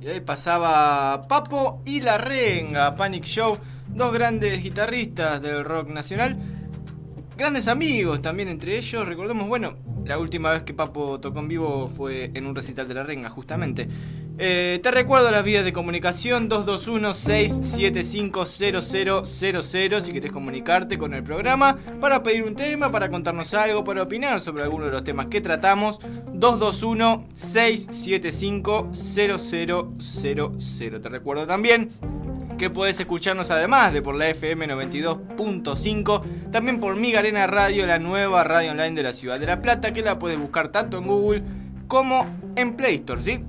Y ahí pasaba Papo y La Renga, Panic Show, dos grandes guitarristas del rock nacional, grandes amigos también entre ellos. Recordemos, bueno, la última vez que Papo tocó en vivo fue en un recital de La Renga, justamente. Te recuerdo las vías de comunicación: 221-675-0000 si querés comunicarte con el programa para pedir un tema, para contarnos algo, para opinar sobre alguno de los temas que tratamos. 221-675-0000. Te recuerdo también que podés escucharnos, además de por la FM 92.5, también por Migarena Radio, la nueva radio online de la ciudad de La Plata, que la puedes buscar tanto en Google como en Play Store, ¿sí?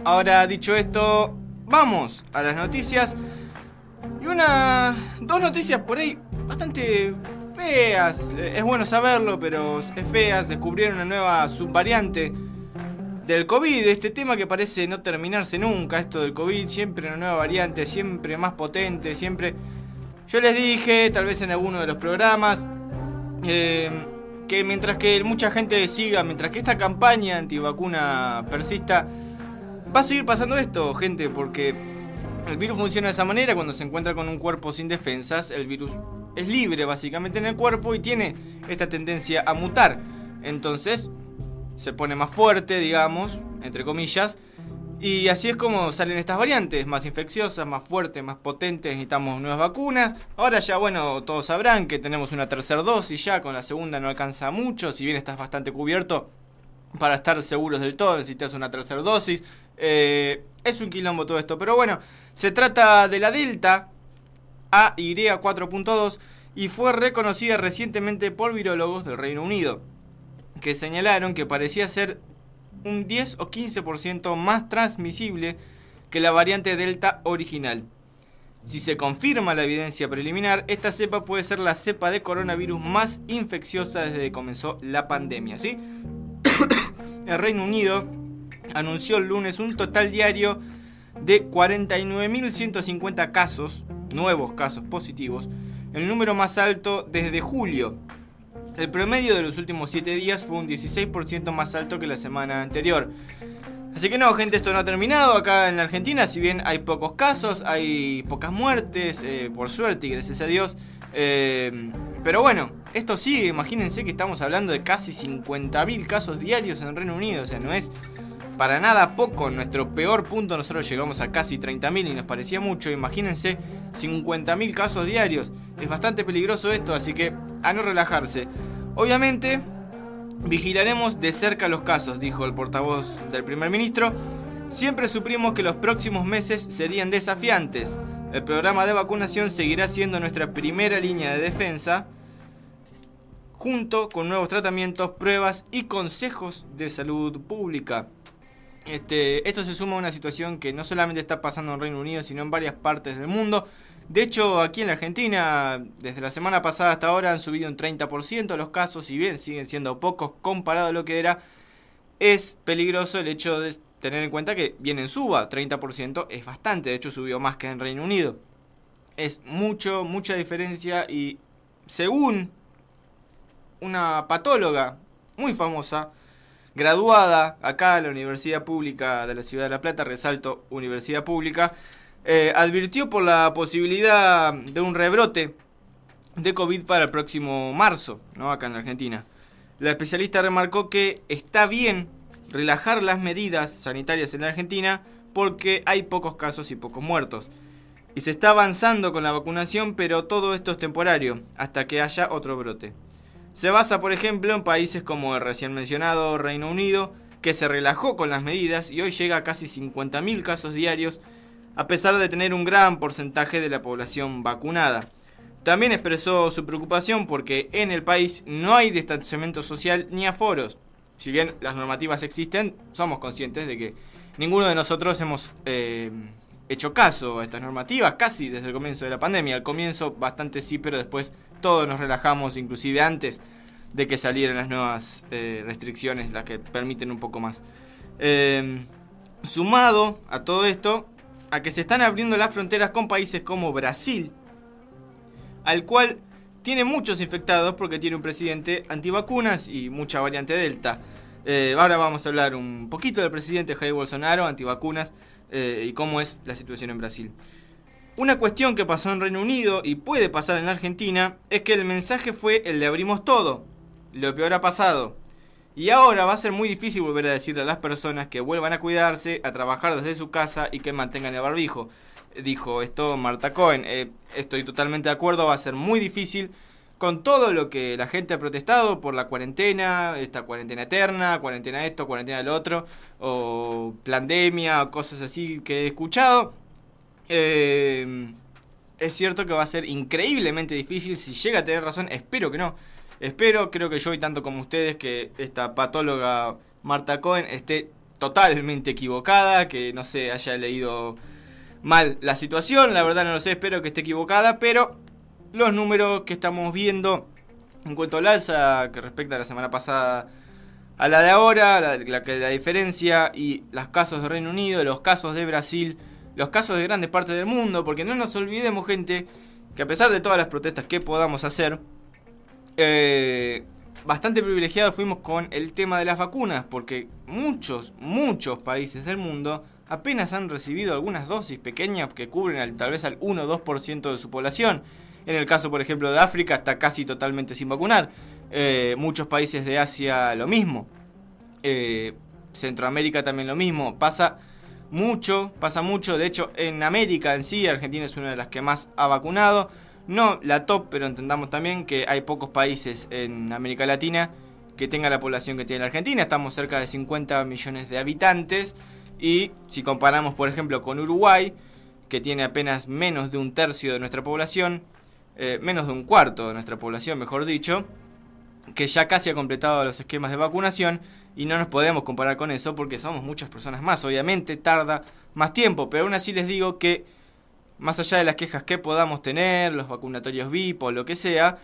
Ahora, dicho esto, vamos a las noticias. Y dos noticias por ahí bastante feas. Es bueno saberlo, pero es feas. Descubrieron una nueva subvariante del COVID. Este tema que parece no terminarse nunca, esto del COVID. Siempre una nueva variante, siempre más potente, siempre... Yo les dije, tal vez en alguno de los programas, que mientras que mucha gente siga, mientras que esta campaña antivacuna persista, va a seguir pasando esto, gente, porque el virus funciona de esa manera. Cuando se encuentra con un cuerpo sin defensas, el virus es libre básicamente en el cuerpo y tiene esta tendencia a mutar. Entonces se pone más fuerte, digamos, entre comillas, y así es como salen estas variantes, más infecciosas, más fuertes, más potentes. Necesitamos nuevas vacunas. Ahora ya, bueno, todos sabrán que tenemos una tercera dosis ya, con la segunda no alcanza mucho, si bien estás bastante cubierto. Para estar seguros del todo necesitas una tercera dosis. Es un quilombo todo esto, pero bueno, se trata de la Delta AY4.2 y fue reconocida recientemente por virólogos del Reino Unido, que señalaron que parecía ser un 10 o 15% más transmisible que la variante Delta original. Si se confirma la evidencia preliminar, esta cepa puede ser la cepa de coronavirus más infecciosa desde que comenzó la pandemia, ¿sí? El Reino Unido anunció el lunes un total diario de 49.150 casos, nuevos casos positivos, el número más alto desde julio. El promedio de los últimos 7 días fue un 16% más alto que la semana anterior. Así que no, gente, esto no ha terminado acá en la Argentina. Si bien hay pocos casos, hay pocas muertes, por suerte y gracias a Dios. Pero bueno, esto sigue. Imagínense que estamos hablando de casi 50.000 casos diarios en el Reino Unido. O sea, no es para nada poco. En nuestro peor punto nosotros llegamos a casi 30.000 y nos parecía mucho. Imagínense 50.000 casos diarios. Es bastante peligroso esto, así que a no relajarse. Obviamente vigilaremos de cerca los casos, dijo el portavoz del primer ministro. Siempre supimos que los próximos meses serían desafiantes. El programa de vacunación seguirá siendo nuestra primera línea de defensa, junto con nuevos tratamientos, pruebas y consejos de salud pública. Esto se suma a una situación que no solamente está pasando en Reino Unido, sino en varias partes del mundo. De hecho, aquí en la Argentina, desde la semana pasada hasta ahora han subido un 30% los casos, si bien siguen siendo pocos comparado a lo que era. Es peligroso el hecho de tener en cuenta que viene en suba, 30% es bastante, de hecho subió más que en Reino Unido. Es mucha diferencia y según una patóloga muy famosa, graduada acá en la Universidad Pública de la Ciudad de La Plata, resalto, Universidad Pública, advirtió por la posibilidad de un rebrote de COVID para el próximo marzo, ¿no? Acá en la Argentina. La especialista remarcó que está bien relajar las medidas sanitarias en la Argentina porque hay pocos casos y pocos muertos. Y se está avanzando con la vacunación, pero todo esto es temporario, hasta que haya otro brote. Se basa, por ejemplo, en países como el recién mencionado Reino Unido, que se relajó con las medidas y hoy llega a casi 50.000 casos diarios, a pesar de tener un gran porcentaje de la población vacunada. También expresó su preocupación porque en el país no hay distanciamiento social ni aforos. Si bien las normativas existen, somos conscientes de que ninguno de nosotros hemos hecho caso a estas normativas casi desde el comienzo de la pandemia. Al comienzo bastante sí, pero después todos nos relajamos, inclusive antes de que salieran las nuevas restricciones, las que permiten un poco más. Sumado a todo esto, a que se están abriendo las fronteras con países como Brasil, al cual tiene muchos infectados porque tiene un presidente antivacunas y mucha variante Delta. Ahora vamos a hablar un poquito del presidente Jair Bolsonaro, antivacunas, y cómo es la situación en Brasil. Una cuestión que pasó en Reino Unido y puede pasar en la Argentina es que el mensaje fue el de abrimos todo. Lo peor ha pasado. Y ahora va a ser muy difícil volver a decirle a las personas que vuelvan a cuidarse, a trabajar desde su casa y que mantengan el barbijo. Dijo esto Marta Cohen. Estoy totalmente de acuerdo, va a ser muy difícil con todo lo que la gente ha protestado por la cuarentena, esta cuarentena eterna, cuarentena esto, cuarentena lo otro, o pandemia, o cosas así que he escuchado. Es cierto que va a ser increíblemente difícil. Si llega a tener razón, espero que no. Creo que yo y tanto como ustedes, que esta patóloga Marta Cohen esté totalmente equivocada, que no sé, haya leído mal la situación, la verdad no lo sé, espero que esté equivocada, pero los números que estamos viendo en cuanto al alza que respecta a la semana pasada a la de ahora, la diferencia y los casos de Reino Unido, los casos de Brasil, los casos de grandes partes del mundo, porque no nos olvidemos, gente, que a pesar de todas las protestas que podamos hacer, bastante privilegiados fuimos con el tema de las vacunas, porque muchos países del mundo apenas han recibido algunas dosis pequeñas que cubren tal vez al 1 o 2% de su población. En el caso, por ejemplo, de África, está casi totalmente sin vacunar. Muchos países de Asia lo mismo. Centroamérica también lo mismo. Pasa mucho. De hecho, en América en sí, Argentina es una de las que más ha vacunado. No la top, pero entendamos también que hay pocos países en América Latina que tengan la población que tiene la Argentina. Estamos cerca de 50 millones de habitantes. Y si comparamos, por ejemplo, con Uruguay, que tiene apenas menos de un tercio de nuestra población, menos de un cuarto de nuestra población, mejor dicho, que ya casi ha completado los esquemas de vacunación, y no nos podemos comparar con eso porque somos muchas personas más. Obviamente tarda más tiempo, pero aún así les digo que más allá de las quejas que podamos tener, los vacunatorios VIP o lo que sea,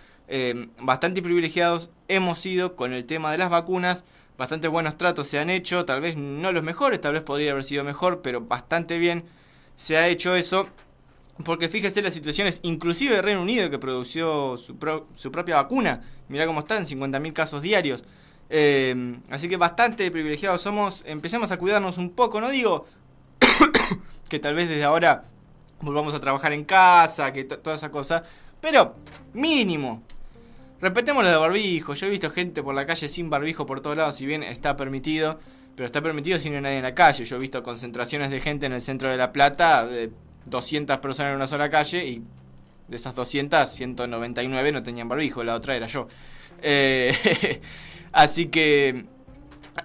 bastante privilegiados hemos sido con el tema de las vacunas. Bastante buenos tratos se han hecho, tal vez no los mejores, tal vez podría haber sido mejor, pero bastante bien se ha hecho eso. Porque fíjese las situaciones, inclusive Reino Unido, que produció su propia vacuna. Mirá cómo están, 50.000 casos diarios. Así que bastante privilegiados somos. Empecemos a cuidarnos un poco, no digo que tal vez desde ahora volvamos a trabajar en casa, que toda esa cosa, pero mínimo. Respetemos lo de barbijo. Yo he visto gente por la calle sin barbijo por todos lados, si bien está permitido, pero está permitido si no hay nadie en la calle. Yo he visto concentraciones de gente en el centro de La Plata, de 200 personas en una sola calle, y de esas 200, 199 no tenían barbijo, la otra era yo. Así que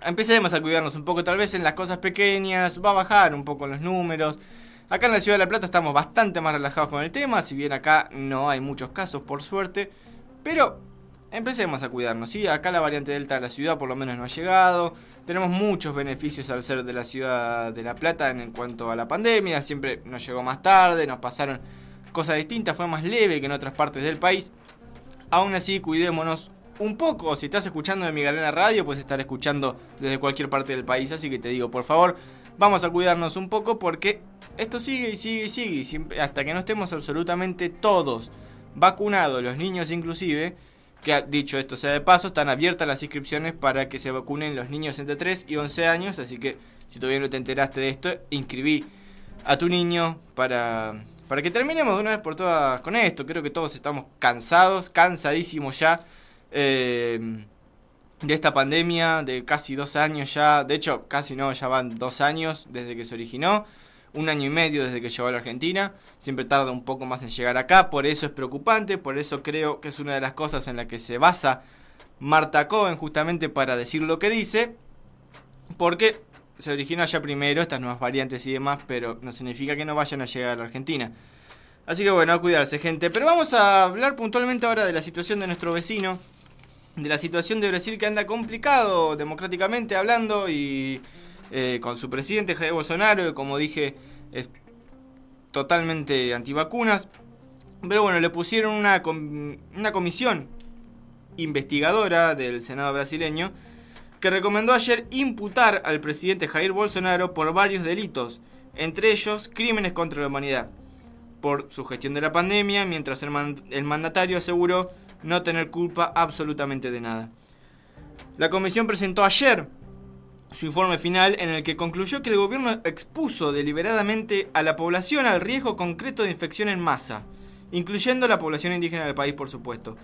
empecemos a cuidarnos un poco, tal vez en las cosas pequeñas, va a bajar un poco los números. Acá en la ciudad de La Plata estamos bastante más relajados con el tema, si bien acá no hay muchos casos, por suerte, pero empecemos a cuidarnos, ¿sí? Acá la variante Delta de la ciudad por lo menos no ha llegado. Tenemos muchos beneficios al ser de la ciudad de La Plata en cuanto a la pandemia. Siempre nos llegó más tarde, nos pasaron cosas distintas, fue más leve que en otras partes del país. Aún así, cuidémonos un poco. Si estás escuchando de Migalena Radio, puedes estar escuchando desde cualquier parte del país. Así que te digo, por favor, vamos a cuidarnos un poco porque esto sigue y sigue y sigue. Siempre, hasta que no estemos absolutamente todos vacunados, los niños inclusive, que dicho esto sea de paso, están abiertas las inscripciones para que se vacunen los niños entre 3 y 11 años, así que si todavía no te enteraste de esto, inscribí a tu niño para que terminemos de una vez por todas con esto. Creo que todos estamos cansadísimos ya de esta pandemia, de casi 2 años ya, de hecho casi no, ya van 2 años desde que se originó. 1 año y medio desde que llegó a la Argentina. Siempre tarda un poco más en llegar acá. Por eso es preocupante. Por eso creo que es una de las cosas en la que se basa Marta Cohen, justamente para decir lo que dice. Porque se originó allá primero estas nuevas variantes y demás, pero no significa que no vayan a llegar a la Argentina. Así que bueno, a cuidarse, gente. Pero vamos a hablar puntualmente ahora de la situación de nuestro vecino. De la situación de Brasil, que anda complicado democráticamente hablando, y con su presidente Jair Bolsonaro, que como dije es totalmente antivacunas. Pero bueno, le pusieron una comisión investigadora del Senado brasileño que recomendó ayer imputar al presidente Jair Bolsonaro por varios delitos, entre ellos crímenes contra la humanidad, por su gestión de la pandemia, mientras el mandatario aseguró no tener culpa absolutamente de nada. La comisión presentó ayer su informe final, en el que concluyó que el gobierno expuso deliberadamente a la población al riesgo concreto de infección en masa, incluyendo la población indígena del país, por supuesto,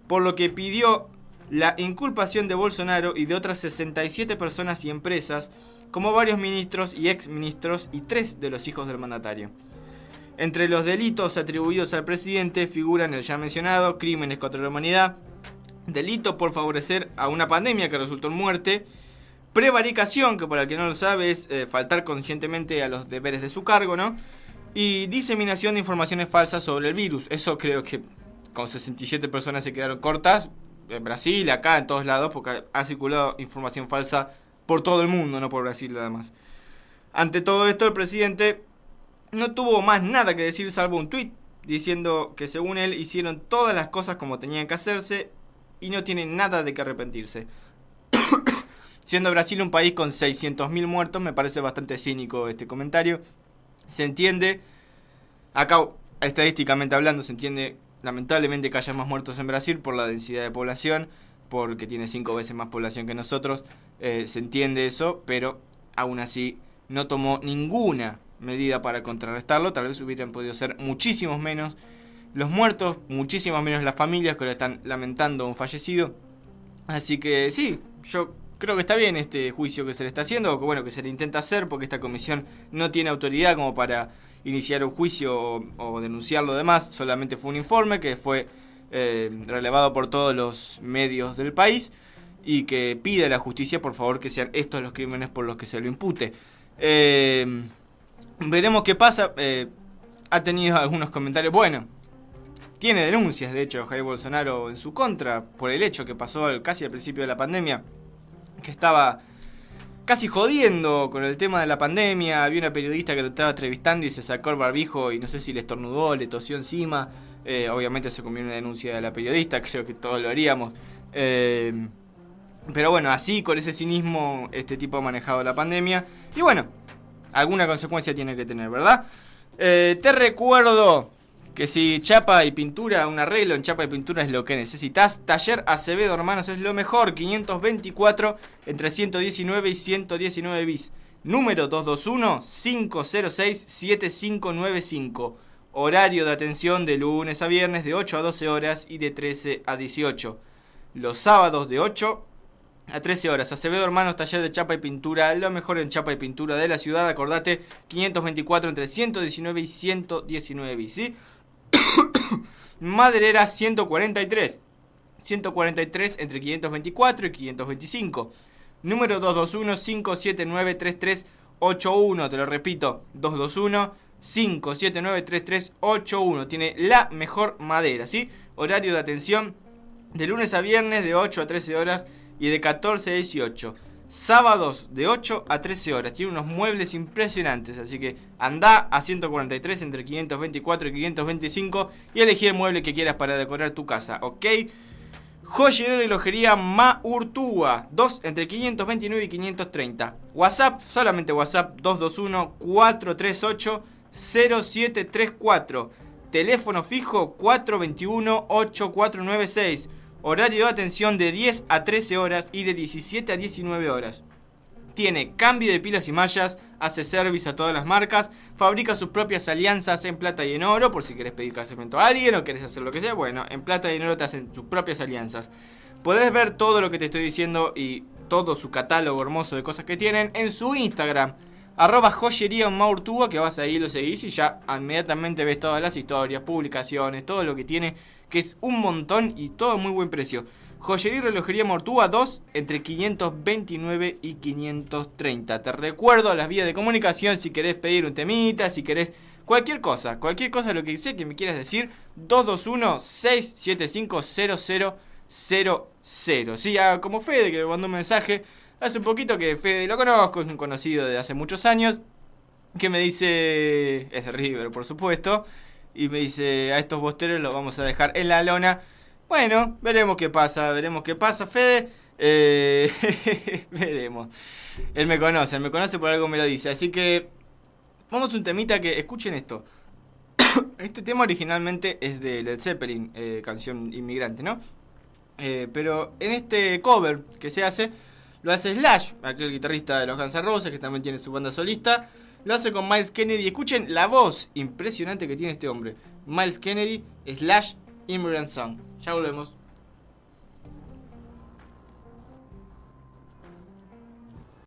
por lo que pidió la inculpación de Bolsonaro y de otras 67 personas y empresas, como varios ministros y exministros y 3 de los hijos del mandatario. Entre los delitos atribuidos al presidente figuran el ya mencionado crímenes contra la humanidad, delito por favorecer a una pandemia que resultó en muerte, prevaricación, que para el que no lo sabe es faltar conscientemente a los deberes de su cargo, ¿no? Y diseminación de informaciones falsas sobre el virus. Eso creo que con 67 personas se quedaron cortas, en Brasil, acá, en todos lados, porque ha circulado información falsa por todo el mundo, no por Brasil nada más. Ante todo esto, el presidente no tuvo más nada que decir salvo un tuit diciendo que según él hicieron todas las cosas como tenían que hacerse y no tienen nada de que arrepentirse. Siendo Brasil un país con 600.000 muertos, me parece bastante cínico este comentario. Se entiende, acá estadísticamente hablando, se entiende lamentablemente que haya más muertos en Brasil por la densidad de población, porque tiene 5 veces más población que nosotros, se entiende eso, pero aún así no tomó ninguna medida para contrarrestarlo. Tal vez hubieran podido ser muchísimos menos los muertos, muchísimos menos las familias que ahora están lamentando un fallecido. Así que sí, yo creo que está bien este juicio que se le está haciendo, o que bueno, que se le intenta hacer, porque esta comisión no tiene autoridad como para iniciar un juicio o denunciar lo demás. Solamente fue un informe que fue relevado por todos los medios del país y que pide a la justicia, por favor, que sean estos los crímenes por los que se lo impute. Veremos qué pasa. Ha tenido algunos comentarios. Bueno, tiene denuncias, de hecho, Jair Bolsonaro en su contra por el hecho que pasó casi al principio de la pandemia, que estaba casi jodiendo con el tema de la pandemia. Había una periodista que lo estaba entrevistando y se sacó el barbijo y no sé si le estornudó, le tosió encima. Obviamente se conviene una denuncia de la periodista, creo que todos lo haríamos. Pero bueno, así, con ese cinismo, este tipo ha manejado la pandemia. Y bueno, alguna consecuencia tiene que tener, ¿verdad? Te recuerdo que si chapa y pintura, un arreglo en chapa y pintura es lo que necesitas. Taller Acevedo Hermanos es lo mejor. 524 entre 119 y 119 bis. Número 221-506-7595. Horario de atención de lunes a viernes de 8 a 12 horas y de 13 a 18. Los sábados de 8 a 13 horas. Acevedo Hermanos, taller de chapa y pintura, lo mejor en chapa y pintura de la ciudad. Acordate, 524 entre 119 y 119 bis, ¿sí? Maderera 143 entre 524 y 525. Número 221-579-3381. Te lo repito, 221-579-3381. Tiene la mejor madera, ¿sí? Horario de atención de lunes a viernes de 8 a 13 horas y de 14 a 18. Sábados de 8 a 13 horas. Tiene unos muebles impresionantes. Así que anda a 143 entre 524 y 525 y elegí el mueble que quieras para decorar tu casa, ¿ok? Joyería y relojería Maurtúa. 2 entre 529 y 530. WhatsApp, solamente WhatsApp, 221-438-0734. Teléfono fijo 421-8496. Horario de atención de 10 a 13 horas y de 17 a 19 horas. Tiene cambio de pilas y mallas, hace service a todas las marcas, fabrica sus propias alianzas en plata y en oro, por si querés pedir casamiento a alguien o querés hacer lo que sea. Bueno, en plata y en oro te hacen sus propias alianzas. Podés ver todo lo que te estoy diciendo y todo su catálogo hermoso de cosas que tienen en su Instagram, @joyería Maurtúa, que vas ahí, lo seguís y ya inmediatamente ves todas las historias, publicaciones, todo lo que tiene, que es un montón y todo a muy buen precio. Joyería y relojería Maurtúa, 2 entre 529 y 530. Te recuerdo las vías de comunicación si querés pedir un temita, si querés cualquier cosa, lo que sea que me quieras decir, 221-675-0000. Sí, como Fede, que me mandó un mensaje hace un poquito, que Fede lo conozco, es un conocido de hace muchos años, que me dice, es de River por supuesto, y me dice, a estos bosteros los vamos a dejar en la lona. Bueno, veremos qué pasa, Fede. Veremos. Él me conoce, por algo me lo dice. Así que vamos a un temita que, escuchen esto. Este tema originalmente es de Led Zeppelin, canción inmigrante, ¿no? Pero en este cover que se hace, Lo hace Slash, aquel guitarrista de los Guns N' Roses, que también tiene su banda solista. Lo hace con Myles Kennedy. Escuchen la voz impresionante que tiene este hombre. Myles Kennedy, Slash, Immigrant Song. Ya volvemos.